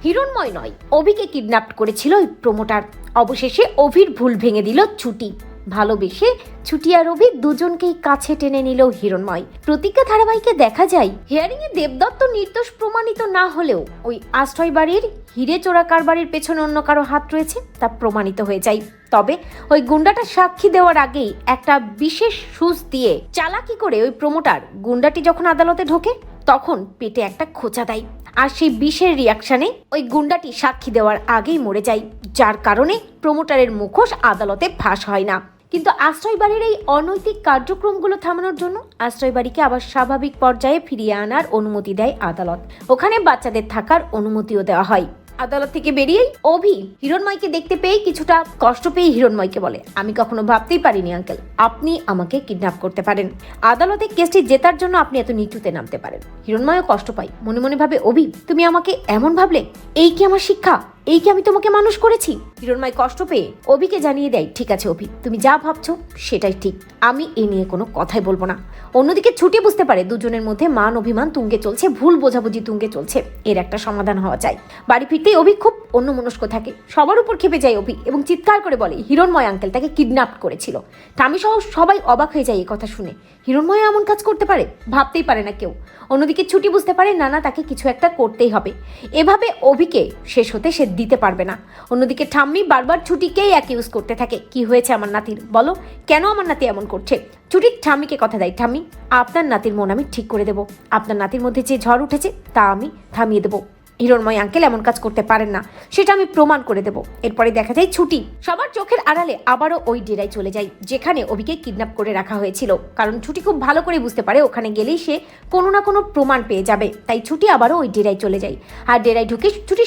হিরণময় নয়, অভিকে কিডন্যাপ করেছিল ওই প্রমোটার। অবশেষে অভির ভুল ভেঙে দিল ছুটি। ভালোবেসে ছুটি আর অভি দুজনকেই কাছে টেনে নিল হিরণময়। প্রতিজ্ঞা ধারাবাহিকে দেখা যায় হিয়ারিং এ দেবদত্ত নির্দোষ প্রমাণিত না হলেও ওই আশ্রয় বাড়ির হিরে চোরা কারবারির পেছনে অন্য কারো হাত রয়েছে তা প্রমাণিত হয়ে যায়। তবে ওই গুন্ডাটা সাক্ষী দেওয়ার আগেই একটা বিশেষ সুজ দিয়ে চালাকি করে ওই প্রমোটার গুন্ডাটি যখন আদালতে ঢোকে তখন পেটে একটা খোঁচা দেয়, আর সেই বিষের রিয়াকশনে ওই গুন্ডাটি সাক্ষী দেওয়ার আগেই মরে যায়, যার কারণে প্রমোটারের মুখোশ আদালতে ফাঁস হয় না। কিন্তু আশ্রয় বাড়ির এই অনৈতিক কার্যক্রমগুলো থামানোর জন্য আশ্রয় বাড়িকে আবার স্বাভাবিক পর্যায়ে ফিরিয়ে আনার অনুমতি দেয় আদালত। ওখানে বাচ্চাদের থাকার অনুমতিও দেওয়া হয়। আদালত থেকে বেরিয়েই অভি হিরণময়কে দেখতে পেয়ে কিছুটা কষ্ট পেয়ে হিরণময়কে বলে, আমি কখনো ভাবতেই পারিনি আঙ্কেল আপনি আমাকে কিডন্যাপ করতে পারেন। আদালতে কেসটি জেতার জন্য আপনি এত নিচুতে নামতে পারেন। হিরণময়ও কষ্ট পায়, মনে মনে ভাবে, অভি তুমি আমাকে এমন ভাবলে? এই কি আমার শিক্ষা? এই কি আমি তোমাকে মানুষ করেছি? হিরণময় কষ্ট পেয়ে অভিকে জানিয়ে দেয়, ঠিক আছে অভি, তুমি যা ভাবছো সেটাই ঠিক, আমি এ নিয়ে কোনো কথাই বলবো না। অন্যদিকে ছুটি বুঝতে পারে দুজনের মধ্যে মান অভিমান তুঙ্গে চলছে, ভুল বোঝাবুঝি তুঙ্গে চলছে, এর একটা সমাধান হওয়া চাই। বাড়ি ফিরতেই অভি খুব অন্যমনস্ক থাকে, সবার উপর খেপে যায় অভি এবং চিৎকার করে বলে হিরণময় আঙ্কেল তাকে কিডন্যাপ করেছিল। টামি সহ সবাই অবাক হয়ে যায় এই কথা শুনে। হিরণময় এমন কাজ করতে পারে? ভাবতেই পারে না কেউ। অন্যদিকে ছুটি বুঝতে পারে নানা তাকে কিছু একটা করতেই হবে, এভাবে অভিকে শেষ হতে সে দিতে পারবে না। অন্যদিকে ঠাম্মি বারবার ছুটিকেই অ্যাকিউজ করতে থাকে, কি হয়েছে আমার নাতির, বলো কেন আমার নাতি এমন করছে। ছুটি ঠাম্মিকে কথা দেয়, ঠাম্মি আপনার নাতির মন আমি ঠিক করে দেবো, আপনার নাতির মধ্যে যে ঝড় উঠেছে তা আমি থামিয়ে দেবো। হিরণময় আঙ্কেল এমন কাজ করতে পারেন না, সেটা আমি প্রমাণ করে দেবো। এরপরে দেখা যায় ছুটি সবার চোখের আড়ালে আবারও ওই ডেরায় চলে যায় যেখানে অভিকে কিডন্যাপ করে রাখা হয়েছিল, কারণ ছুটি খুব ভালো করে বুঝতে পারে ওখানে গেলেই সে কোনো না কোনো প্রমাণ পেয়ে যাবে। তাই ছুটি আবারও ওই ডেরায় চলে যায়, আর ডেরায় ঢুকে ছুটি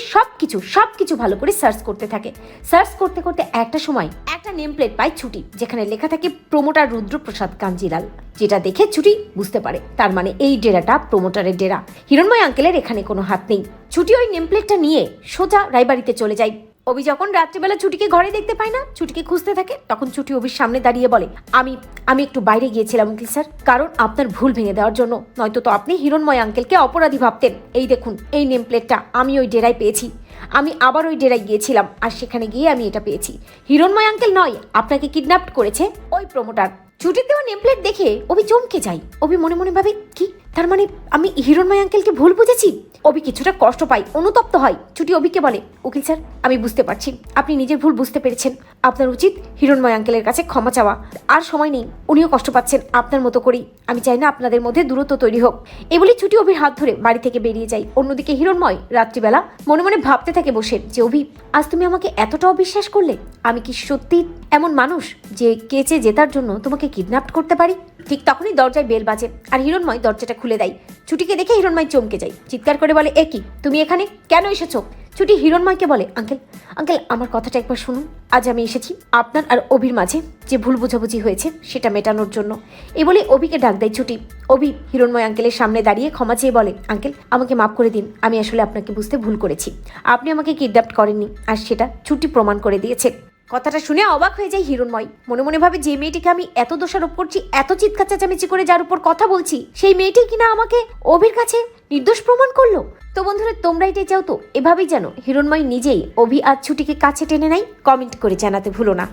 সবকিছু ভালো করে সার্চ করতে থাকে। সার্চ করতে করতে একটা সময় একটা নেম প্লেট পায় ছুটি, যেখানে লেখা থাকে প্রমোটার রুদ্রপ্রসাদ কাঞ্জিলাল, যেটা দেখে ছুটি বুঝতে পারে তার মানে এই ডেরাটা প্রমোটারের ডেরা, হিরণময় আঙ্কেলের এখানে কোনো হাত নেই। ছুটি ওই নেমপ্লেটটা নিয়ে সোজা রায়বাড়িতে চলে যায়। অভি যখন রাত্রিবেলা ছুটিকে ঘরে দেখতে পায় না, ছুটিকে খুঁজতে থাকে, তখন ছুটি অভির সামনে দাঁড়িয়ে বলে, আমি একটু বাইরে গিয়েছিলাম উকিল স্যার, কারণ আপনার ভুল ভেঙে দেওয়ার জন্য, নয়তো তো আপনি হিরণময় আঙ্কেলকে অপরাধী ভাবতেন। এই দেখুন এই নেমপ্লেটটা আমি ওই ডেরায় পেয়েছি, আমি আবার ওই ডেরায় গিয়েছিলাম আর সেখানে গিয়ে আমি এটা পেয়েছি। হিরণময় আঙ্কেল নয়, আপনাকে কিডন্যাপ করেছে ওই প্রমোটার। ছুটির দেওয়া নেমপ্লেট দেখে অভি চমকে যায়। অভি মনে মনে ভাবে, কি তার মানে আমি হিরণময় আঙ্কেলকে ভুল বুঝেছি? অভি কিছুটা কষ্ট পায়, অনুতপ্ত হয়। ছুটি অভিকে বলে, উকিল স্যার আমি বুঝতে পারছি আপনি নিজের ভুল বুঝতে পেরেছেন, আপনার উচিত হিরণময় আঙ্কেলের কাছে ক্ষমা চাওয়া। আর সময় নেই, উনিও কষ্ট পাচ্ছেন আপনার মতো করেই, আমি চাই না আপনাদের মধ্যে দূরত্ব তৈরি হোক। এই বলে ছুটি অভির হাত ধরে বাড়ি থেকে বেরিয়ে যায়। অন্যদিকে হিরণময় রাত্রিবেলা মনে মনে ভাবতে থাকে বসে, যে অভি আজ তুমি আমাকে এতটা অবিশ্বাস করলে, আমি কি সত্যি এমন মানুষ যে কেচে জেতার জন্য তোমাকে কিডন্যাপ করতে পারি? ঠিক তখনই দরজায় বেল বাজে আর হিরণময় দরজাটা খুলে দেয়। ছুটিকে দেখে হিরণময় চমকে যায়, চিৎকার করে বলে, এ কি তুমি এখানে কেন এসেছো? ছুটি হিরণময়কে বলে, আঙ্কেল আমার কথাটা একবার শুনুন, আজ আমি এসেছি আপনার আর অভির মাঝে যে ভুল বোঝাবুঝি হয়েছে সেটা মেটানোর জন্য। এই বলে অভিকে ডাক দেয় ছুটি। অভি হিরণময় আঙ্কেলের সামনে দাঁড়িয়ে ক্ষমা চেয়ে বলে, আঙ্কেল আমাকে মাফ করে দিন, আমি আসলে আপনাকে বুঝতে ভুল করেছি, আপনি আমাকে কিডন্যাপ করেননি, আর সেটা ছুটি প্রমাণ করে দিয়েছে। কথাটা শুনে অবাক হয়ে যায় হিরণময়, মনে মনে ভাবে, যে মেয়েটিকে আমি এত দোষারোপ করছি, এত চিৎকার চেঁচামেচি করে যার উপর কথা বলছি, সেই মেয়েটি কিনা আমাকে অভির কাছে নির্দোষ প্রমাণ করলো। তো বন্ধুরা তোমরা এটাই চাও তো এভাবেই যেন হিরণময় নিজেই অভি আর ছুটিকে কাছে টেনে নেয়? কমেন্ট করে জানাতে ভুলো না।